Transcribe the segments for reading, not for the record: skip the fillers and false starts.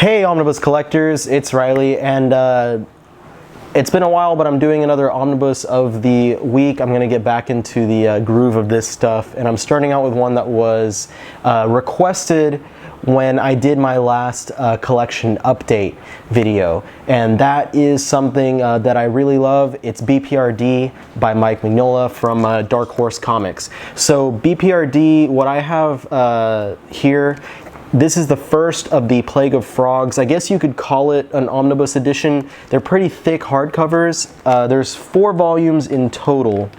Hey Omnibus collectors, it's Riley, and it's been a while, but I'm doing another Omnibus of the week. I'm going to get back into the groove of this stuff, and I'm starting out with one that was requested when I did my last collection update video, and that is something that I really love. It's B.P.R.D. by Mignola from Dark Horse Comics. So B.P.R.D., what I have here, this is the first of the Plague of Frogs. I guess you could call it an omnibus edition. They're pretty thick hardcovers. There's 4 volumes in total.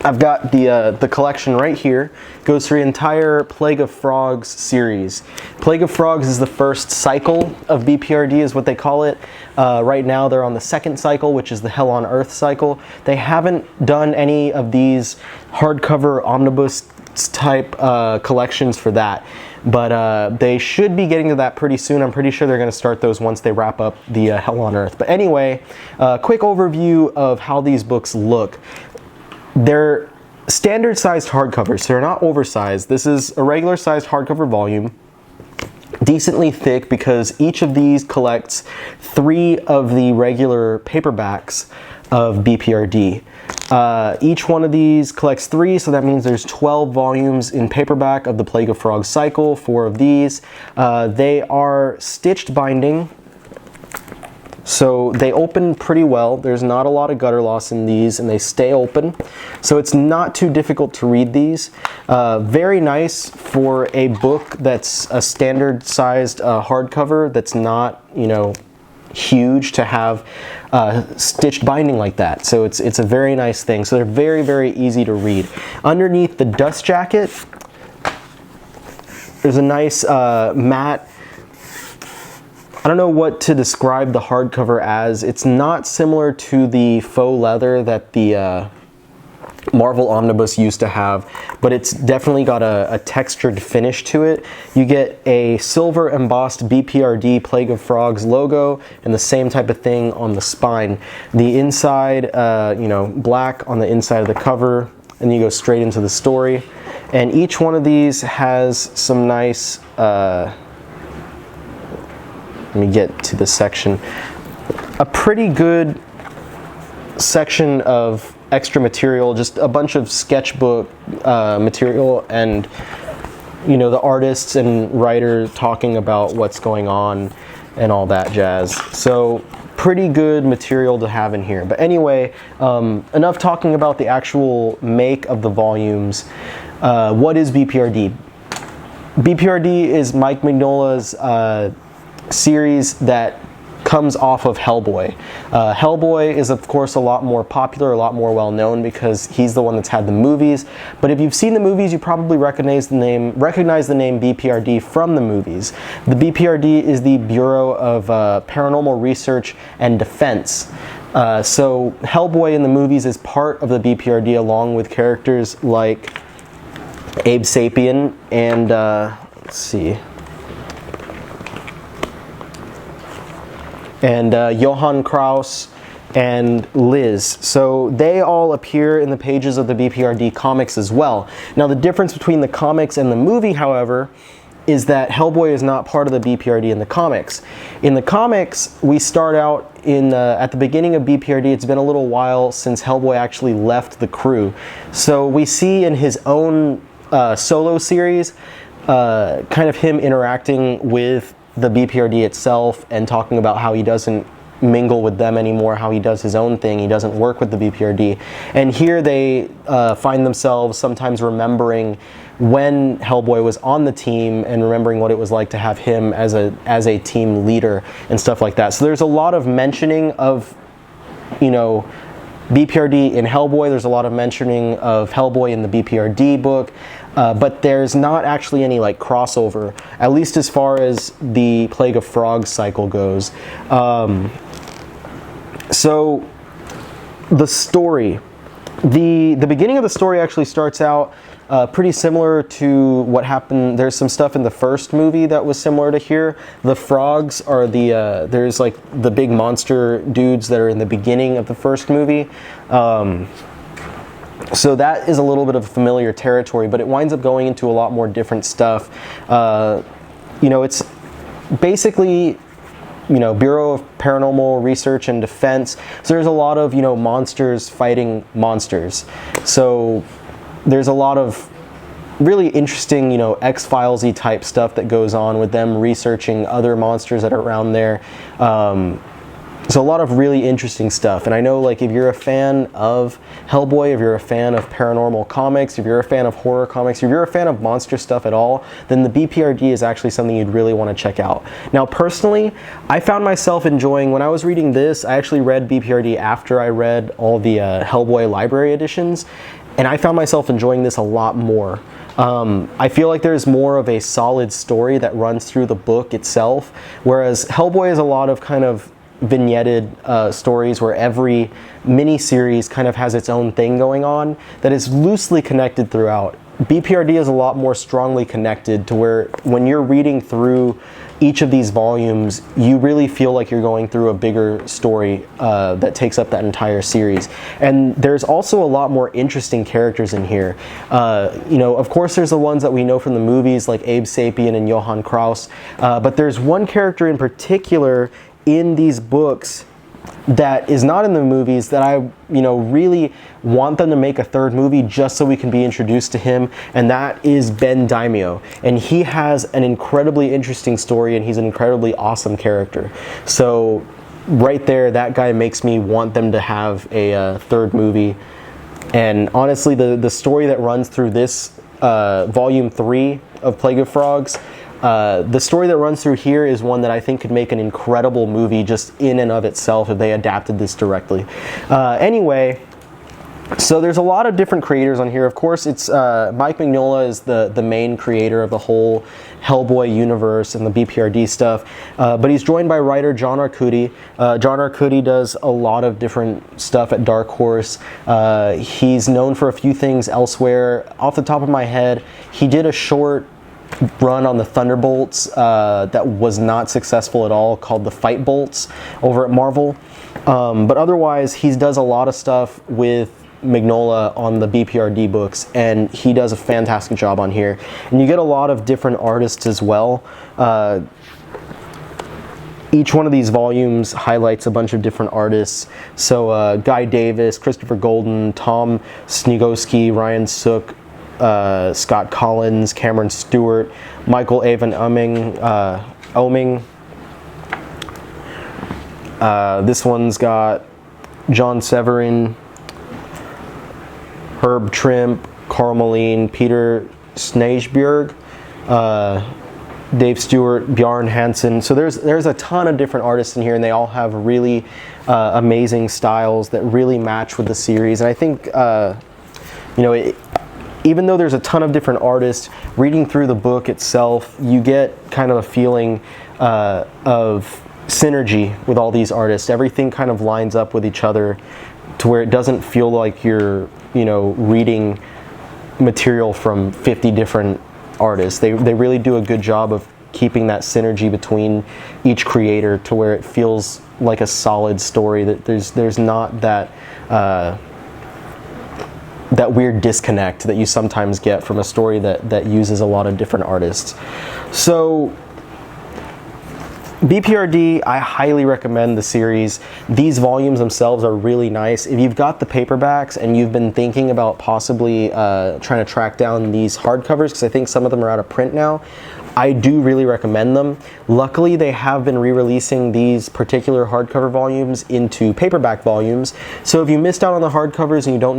I've got the collection right here. Goes through the entire Plague of Frogs series. Plague of Frogs is the first cycle of B.P.R.D. is what they call it. Right now they're on the second cycle, which is the Hell on Earth cycle. They haven't done any of these hardcover omnibus type collections for that, but they should be getting to that pretty soon. I'm pretty sure they're going to start those once they wrap up the Hell on Earth. But anyway, quick overview of how these books look. They're standard sized hardcovers, so they're not oversized. This is a regular sized hardcover volume, decently thick because each of these collects 3 of the regular paperbacks of B.P.R.D. Each one of these collects 3, so that means there's 12 volumes in paperback of the Plague of Frogs cycle, 4 of these. They are stitched binding, so they open pretty well. There's not a lot of gutter loss in these, and they stay open, so it's not too difficult to read these. Very nice for a book that's a standard sized hardcover that's not, you know, huge, to have stitched binding like that. So it's a very nice thing. So they're very, very easy to read. Underneath the dust jacket, there's a nice matte, I don't know what to describe the hardcover as. It's not similar to the faux leather that the Marvel Omnibus used to have, but it's definitely got a textured finish to it. You get a silver embossed B.P.R.D. Plague of Frogs logo and the same type of thing on the spine. The inside, you know, black on the inside of the cover, and you go straight into the story. And each one of these has some nice, let me get to the section. A pretty good section of extra material, just a bunch of sketchbook material, and you know, the artists and writer talking about what's going on and all that jazz. So pretty good material to have in here. But anyway, enough talking about the actual make of the volumes. What is B.P.R.D.? B.P.R.D. is Mike Mignola's series that comes off of Hellboy. Hellboy is of course a lot more popular, a lot more well known because he's the one that's had the movies. But if you've seen the movies, you probably recognize the name B.P.R.D. from the movies. The B.P.R.D. is the Bureau of Paranormal Research and Defense. So Hellboy in the movies is part of the B.P.R.D. along with characters like Abe Sapien and let's see, and Johann Kraus and Liz. So they all appear in the pages of the B.P.R.D. comics as well. Now the difference between the comics and the movie, however, is that Hellboy is not part of the B.P.R.D. in the comics. In the comics, we start out at the beginning of B.P.R.D. It's been a little while since Hellboy actually left the crew. So we see in his own solo series, kind of him interacting with the B.P.R.D. itself and talking about how he doesn't mingle with them anymore, how he does his own thing, he doesn't work with the B.P.R.D. And here they find themselves sometimes remembering when Hellboy was on the team and remembering what it was like to have him as a team leader and stuff like that. So there's a lot of mentioning of, you know, B.P.R.D. in Hellboy. There's a lot of mentioning of Hellboy in the B.P.R.D. book. But there's not actually any like crossover, at least as far as the Plague of Frogs cycle goes. So the story, the beginning of the story actually starts out pretty similar to what happened. There's some stuff in the first movie that was similar to here. The frogs are there's like the big monster dudes that are in the beginning of the first movie. So that is a little bit of familiar territory, but it winds up going into a lot more different stuff. You know, it's basically, you know, Bureau of Paranormal Research and Defense. So there's a lot of, you know, monsters fighting monsters. So there's a lot of really interesting, you know, X-Files-y type stuff that goes on with them researching other monsters that are around there. So a lot of really interesting stuff. And I know, like, if you're a fan of Hellboy, if you're a fan of paranormal comics, if you're a fan of horror comics, if you're a fan of monster stuff at all, then the B.P.R.D. is actually something you'd really want to check out. Now, personally, I found myself enjoying, when I was reading this, I actually read B.P.R.D. after I read all the Hellboy library editions, and I found myself enjoying this a lot more. I feel like there's more of a solid story that runs through the book itself, whereas Hellboy is a lot of kind of vignetted stories where every mini-series kind of has its own thing going on that is loosely connected throughout. B.P.R.D. is a lot more strongly connected to where when you're reading through each of these volumes, you really feel like you're going through a bigger story that takes up that entire series. And there's also a lot more interesting characters in here. You know, of course, there's the ones that we know from the movies, like Abe Sapien and Johann Kraus, but there's one character in particular in these books that is not in the movies that I, you know, really want them to make a third movie just so we can be introduced to him, and that is Ben Daimyo. And he has an incredibly interesting story, and he's an incredibly awesome character. So right there, that guy makes me want them to have a third movie. And honestly, the story that runs through this volume 3 of Plague of Frogs, the story that runs through here is one that I think could make an incredible movie just in and of itself if they adapted this directly. Anyway, so there's a lot of different creators on here. Of course, it's Mike Mignola is the main creator of the whole Hellboy universe and the B.P.R.D. stuff, but he's joined by writer John Arcudi. John Arcudi does a lot of different stuff at Dark Horse. He's known for a few things elsewhere. Off the top of my head, he did a short run on the Thunderbolts that was not successful at all, called the Fight Bolts over at Marvel. But otherwise, he does a lot of stuff with Mignola on the B.P.R.D. books, and he does a fantastic job on here. And you get a lot of different artists as well. Each one of these volumes highlights a bunch of different artists. So Guy Davis, Christopher Golden, Tom Sniegoski, Ryan Sook, Scott Collins, Cameron Stewart, Michael Avon Oming. This one's got John Severin, Herb Trimp, Carl Moline, Peter Snagebjerg, Dave Stewart, Bjarne Hansen. So there's a ton of different artists in here, and they all have really amazing styles that really match with the series. And I think, you know, even though there's a ton of different artists, reading through the book itself, you get kind of a feeling of synergy with all these artists. Everything kind of lines up with each other to where it doesn't feel like you're, you know, reading material from 50 different artists. They really do a good job of keeping that synergy between each creator to where it feels like a solid story, that there's not that that weird disconnect that you sometimes get from a story that uses a lot of different artists. So B.P.R.D., I highly recommend the series. These volumes themselves are really nice. If you've got the paperbacks and you've been thinking about possibly trying to track down these hardcovers, because I think some of them are out of print now, I do really recommend them. Luckily, they have been re-releasing these particular hardcover volumes into paperback volumes. So if you missed out on the hardcovers and you don't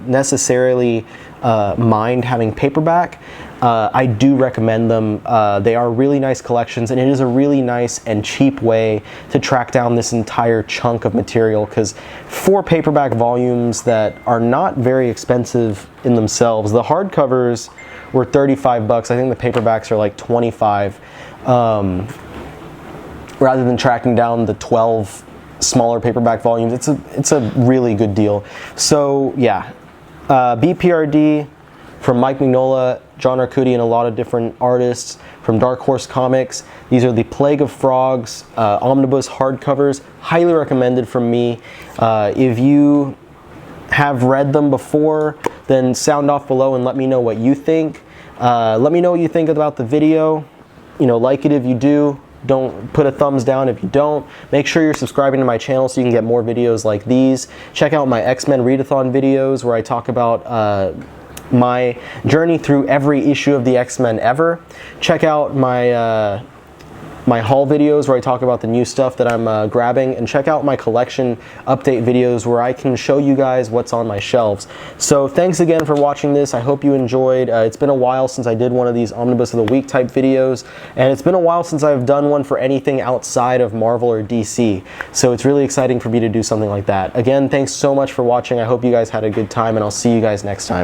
necessarily mind having paperback, I do recommend them. They are really nice collections, and it is a really nice and cheap way to track down this entire chunk of material, because 4 paperback volumes that are not very expensive in themselves, the hardcovers were $35. I think the paperbacks are like $25. Rather than tracking down the 12 smaller paperback volumes, it's a really good deal. So yeah, B.P.R.D. from Mike Mignola, John Arcudi, and a lot of different artists from Dark Horse Comics. These are the Plague of Frogs Omnibus hardcovers. Highly recommended from me. If you have read them before, then sound off below and let me know what you think. Let me know what you think about the video. You know, like it if you do, Don't put a thumbs down if you don't. Make sure you're subscribing to my channel so you can get more videos like these. Check out my X-Men readathon videos where I talk about my journey through every issue of the X-Men ever. Check out my my haul videos where I talk about the new stuff that I'm grabbing, and check out my collection update videos where I can show you guys what's on my shelves. So thanks again for watching this. I hope you enjoyed. It's been a while since I did one of these Omnibus of the Week type videos, and it's been a while since I've done one for anything outside of Marvel or DC. So it's really exciting for me to do something like that. Again, thanks so much for watching. I hope you guys had a good time, and I'll see you guys next time.